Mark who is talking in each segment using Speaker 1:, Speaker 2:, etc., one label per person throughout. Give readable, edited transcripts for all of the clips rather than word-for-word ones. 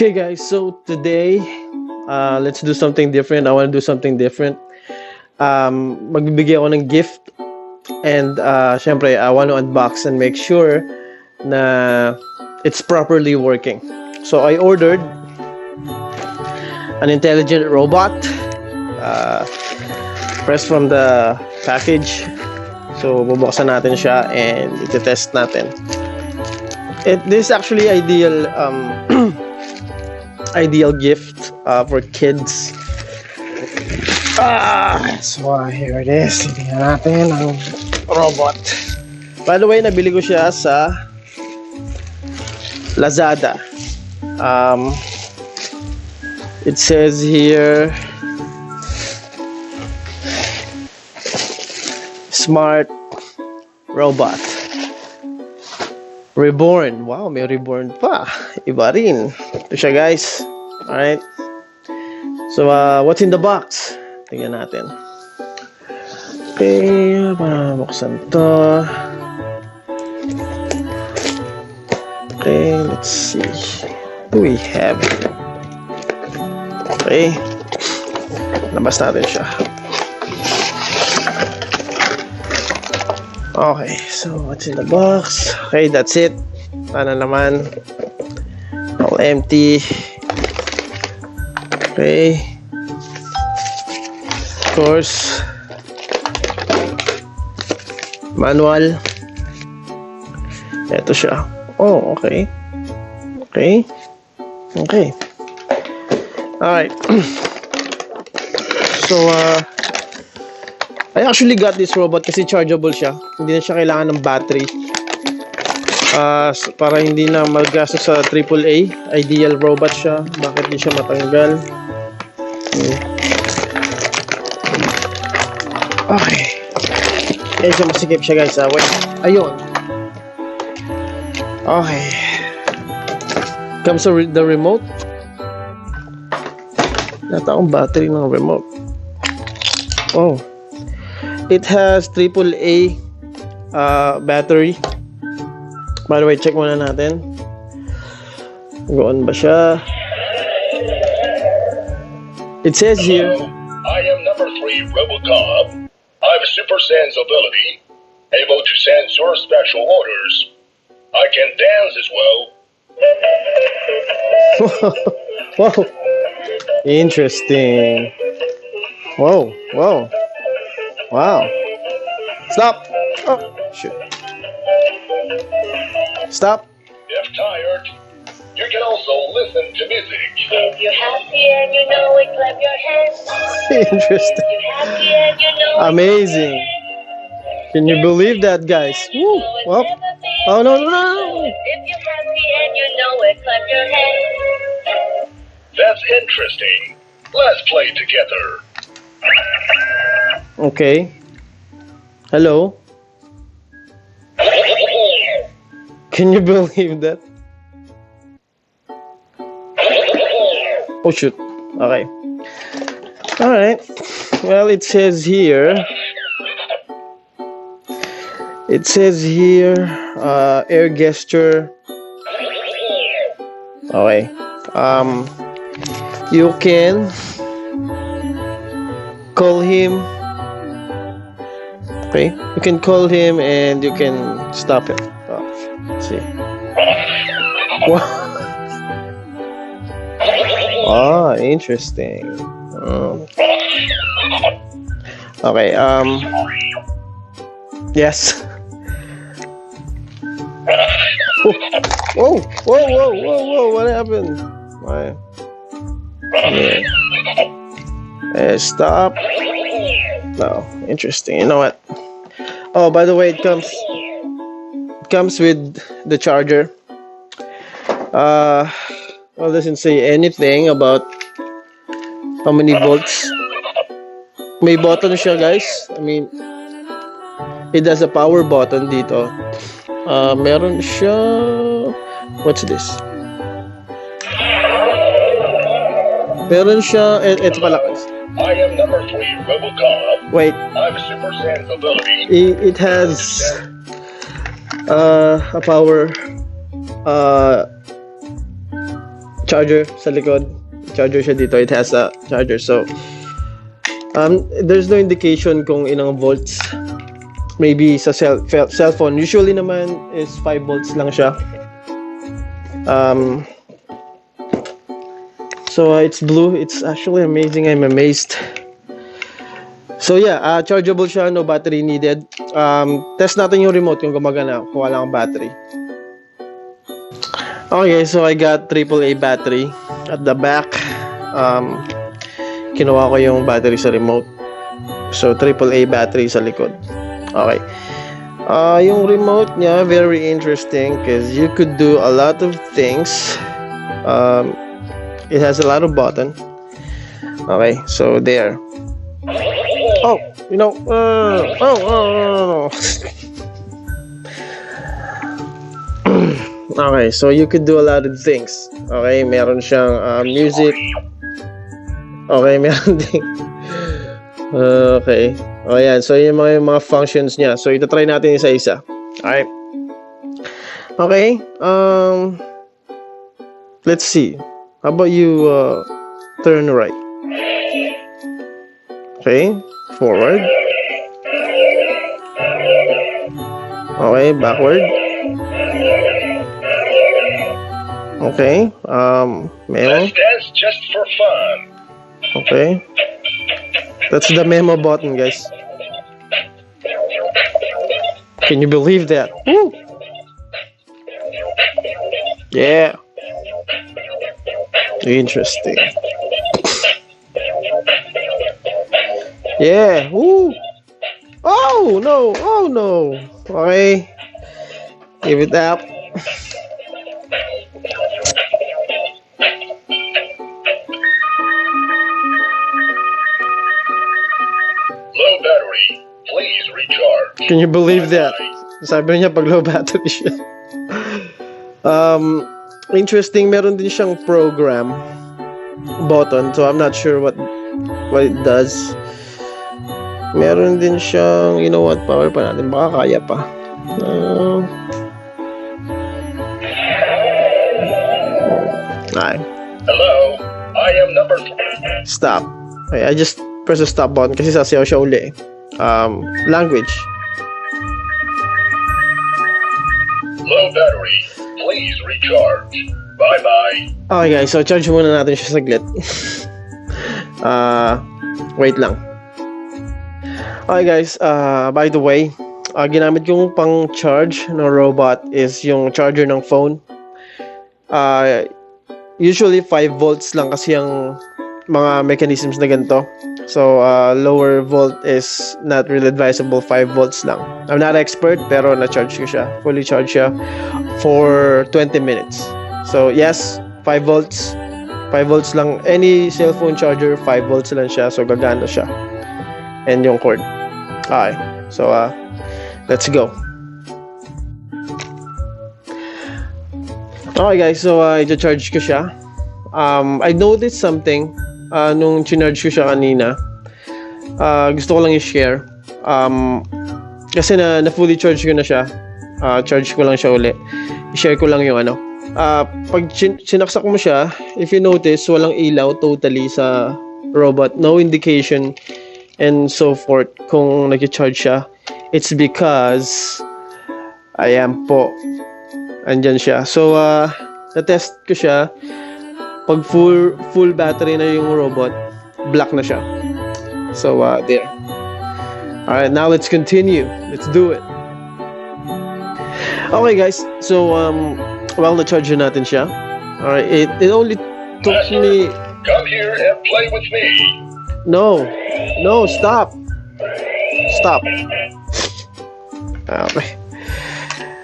Speaker 1: Okay, guys, so today, let's do something different. I want to do something different. Magbibigay ako ng gift and syempre, I want to unbox and make sure na it's properly working. So I ordered an intelligent robot, press from the package. So bubuksan natin siya and iti-test natin. This is actually ideal ideal gift for kids. So here it is. Tingnan natin ang robot. By the way, nabili ko siya sa Lazada. It says here smart robot. Reborn. Wow, may reborn pa. Iba rin. Ito siya, guys. Alright. So, what's in the box? Tingnan natin. Okay, buksan to. Okay, let's see. What do we have? Okay. Labas natin siya. Okay, so what's in the box? Okay, that's it. Ano naman? All empty. Okay. Of course. Manual. Ito siya. Oh, okay. Okay. Okay. Alright. So, I actually got this robot kasi chargeable siya. Hindi na siya kailangan ng battery. Para hindi na maggastos sa AAA. Ideal robot siya. Bakit hindi siya matanggal? Okay. Medyo masikip siya, guys. Wait. Ayun. Okay. Comes with the remote. Nata akong battery ng remote. Oh. It has AAA battery. By the way, check muna natin. Goon ba siya? It says here,
Speaker 2: I am number 3 Robocop. I have a super sense ability, able to sense your special orders. I can dance as well.
Speaker 1: Wow. Interesting. Whoa, whoa. Wow. Stop. Oh, shoot. Stop.
Speaker 2: If tired, you can also listen to music.
Speaker 3: If you're happy and you know it, clap your hands.
Speaker 1: Interesting.
Speaker 3: If you're happy and you know
Speaker 1: Amazing. Can you believe that, guys? Woo. Well, oh, no, no, no.
Speaker 3: If you're happy and you know it, clap your hands.
Speaker 2: That's interesting. Let's play together.
Speaker 1: Okay. Hello. Can you believe that? Oh shoot. Okay. Alright. Well, it says here. Air gesture. Okay. You can call him. Okay, you can call him and you can stop it. Oh, let's see. Wow. Ah, interesting. Okay. Yes. Whoa! Whoa! Whoa! Whoa! Whoa! What happened? Why? Yeah. Stop. No, interesting. You know what? Oh, by the way, it comes with the charger. Well, it doesn't say anything about how many volts. May button siya, guys. I mean, it has a power button dito. Meron siya. What's this? Meron siya. Ito pala, guys.
Speaker 2: I am number 3 Robocop.
Speaker 1: Wait.
Speaker 2: I have a super sense ability.
Speaker 1: It has a power charger sa likod. Charger siya dito. It has a charger. So, there's no indication kung ilang volts. Maybe sa cell phone. Usually naman is 5 volts lang siya. So, it's blue. It's actually amazing. I'm amazed. So, yeah. Chargeable siya. No battery needed. Test natin yung remote kung gumagana. Kung wala kang battery. Okay, so I got AAA battery at the back. Kinuha ko yung battery sa remote. So, AAA battery sa likod. Okay. Yung remote niya, very interesting because you could do a lot of things. It has a lot of buttons. Okay, so there. Oh, you know, Okay, so you could do a lot of things. Okay, meron siyang music. Okay, meron din. Okay. O yan, so yung mga functions niya. So ito try natin isa-isa. Alright. Okay. Let's see. How about you turn right? Okay, forward. Okay, backward. Okay, memo.
Speaker 2: Let's dance just for fun.
Speaker 1: Okay. That's the memo button, guys. Can you believe that? Woo! Yeah. Interesting. Yeah. Woo! Oh no! Oh no! Okay. Give it up.
Speaker 2: Low battery. Please recharge.
Speaker 1: Can you believe that? Sabi niya pag low battery siya. Interesting, meron din siyang program button. So I'm not sure what it does. Meron din siyang, you know what, power pa natin. Baka kaya pa.
Speaker 2: Hello, I am number 3.
Speaker 1: Stop. Okay, I just press the stop button kasi sasayaw siya uli. Language.
Speaker 2: Low battery. Please recharge. Bye-bye.
Speaker 1: Okay guys, so charge muna natin siya saglit. Wait lang. Okay guys, by the way, ginamit kong pang charge ng robot is yung charger ng phone. Usually 5 volts lang kasi yung mga mechanisms na ganito. So lower volt is not really advisable, 5 volts lang. I'm not expert pero na-charge ko siya. Fully charged siya for 20 minutes. So yes, 5 volts. 5 volts lang. Any cellphone charger, 5 volts lang siya. So gagana siya. And yung cord. Okay. So let's go. Okay guys, so i-charge ko siya. I noticed something nung chinarge ko siya kanina. Gusto ko lang i-share. Kasi na fully charge ko na siya. Charge ko lang siya uli. I-share ko lang yung ano. Pag sinaksak mo siya, if you notice, walang ilaw totally sa robot. No indication and so forth kung nag-charge siya. It's because ayan po. Andyan siya. So, na-test ko siya. Pag full battery na yung robot, black na siya. So, there. Alright, now let's continue. Let's do it. Okay, guys. So, well, na-charge natin siya. Alright, it only took me...
Speaker 2: Come here and play with me.
Speaker 1: No, stop. Stop. Okay.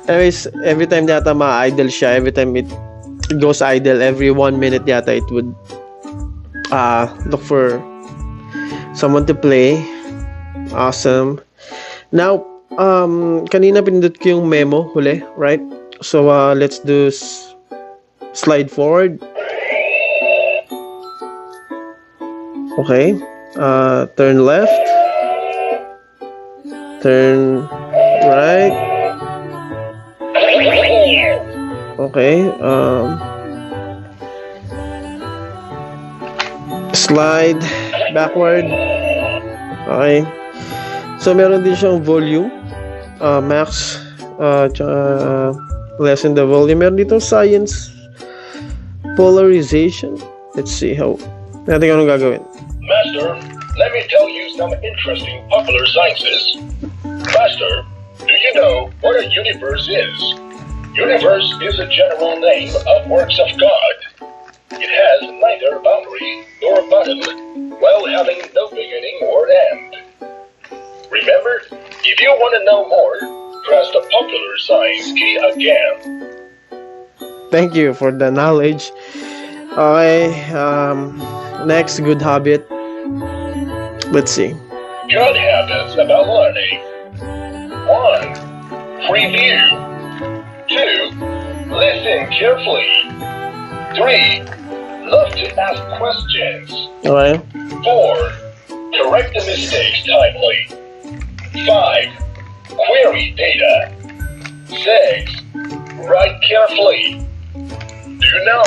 Speaker 1: Anyways, every time yata ma-idle siya, every time it goes idle, every 1 minute yata it would look for someone to play. Awesome. Now, kanina pinindot ko yung memo huli, right? So, let's do slide forward. Okay. Turn left. Turn right. Okay. slide backward. Okay. So meron din siyang volume, max, lessen the volume. Meron dito science, polarization. Let's see how natin anong gagawin.
Speaker 2: Master, let me tell you some interesting popular sciences. Master, do you know what a universe is? Universe is a general name of works of God. It has neither boundary nor bottom, while having no beginning or end. Remember, if you want to know more, press the popular science key again.
Speaker 1: Thank you for the knowledge. Okay, next good habit. Let's see.
Speaker 2: Good habits about learning. 1. Preview. 2. Listen carefully. 3. Love to ask questions.
Speaker 1: Okay.
Speaker 2: 4. Correct the mistakes timely. 5. Query data. 6. Write carefully. Do you know,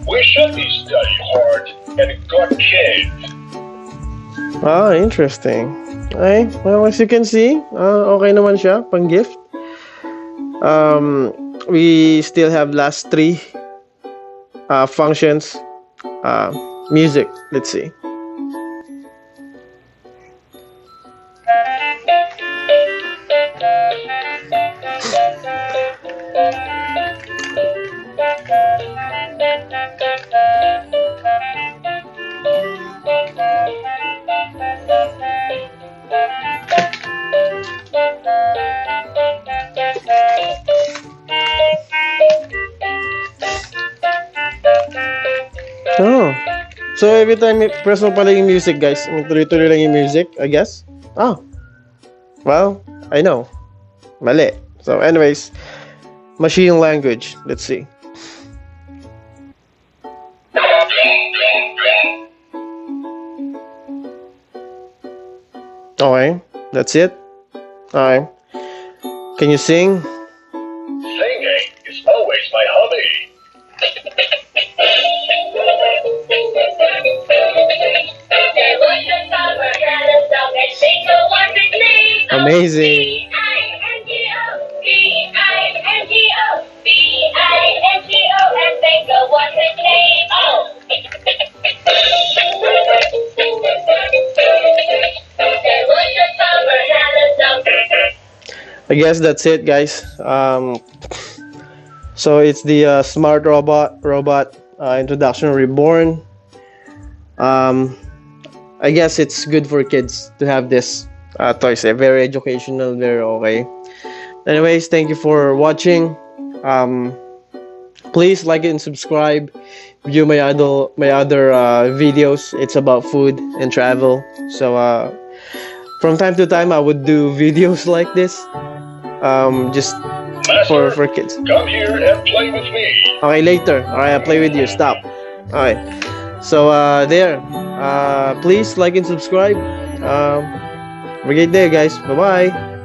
Speaker 2: we should be studying hard and good kids.
Speaker 1: Ah, interesting. Okay, well, as you can see, okay naman siya, pang gift. We still have last 3 functions. Music, let's see. Oh. So every time press mo pala yung music, guys. Tuloy-tuloy lang yung music, I guess. Oh. Well, I know. Mali. So anyways, machine language. Let's see. Okay. That's it. Okay. Can you sing?
Speaker 2: Singing is always my hobby.
Speaker 3: There was a farmer had a dog and Bingo was his name.
Speaker 1: Amazing.
Speaker 3: B-I-N-G-O, B-I-N-G-O, B-I-N-G-O, and Bingo was his name. Oh! There was a farmer had a dog.
Speaker 1: I guess that's it, guys. So it's the smart robot introduction reborn. I guess it's good for kids to have this toys. Very educational, very okay. Anyways, thank you for watching. Please like and subscribe. View my other videos. It's about food and travel. So from time to time, I would do videos like this. Just
Speaker 2: Master,
Speaker 1: for kids.
Speaker 2: come here and play with me.
Speaker 1: Okay, later. Alright, I'll play with you. Stop. Alright. So, there. Please like and subscribe. Have a great day, guys. Bye-bye.